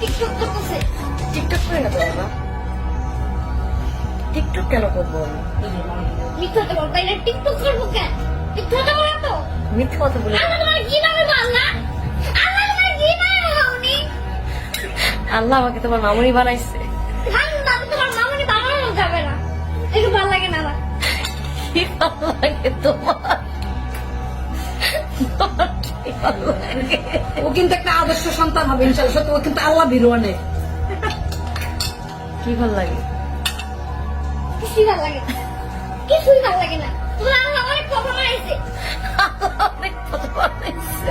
TikTok করতেছে। TikTok করে না তো বাবা, টিকটক কেন করবো আমি? মিথ্যা কথা বল, তাই না? টিকটক করবো কেন? মিথ্যা কথা বলা তো। মিথ্যে কথা বলে আল্লাহ তোমার কি নামে আল্লাহ? আল্লাহ তোমার কি নামে বানাওনি? আল্লাহ আমাকে তোমার মামুনি বানাইছে। ঠান্ডা, তোমার মামুনি বানানো যাবে না। একটু ভালো লাগে না আমার। কি ভালো লাগে তোমার? তোমার কি ভালো লাগে? ও কিন্তু একটা আদর্শ সন্তান হবে ইনশাআল্লাহ। সত্যি ও কিন্তু আল্লাহ ভীরু অনেক। কি ভালো লাগে? কিছুই ভালো লাগে না। কিছুই ভালো লাগে না। তোমার আল্লাহ অনেক কথা বানাইছে। অনেক কথা বানাইছে।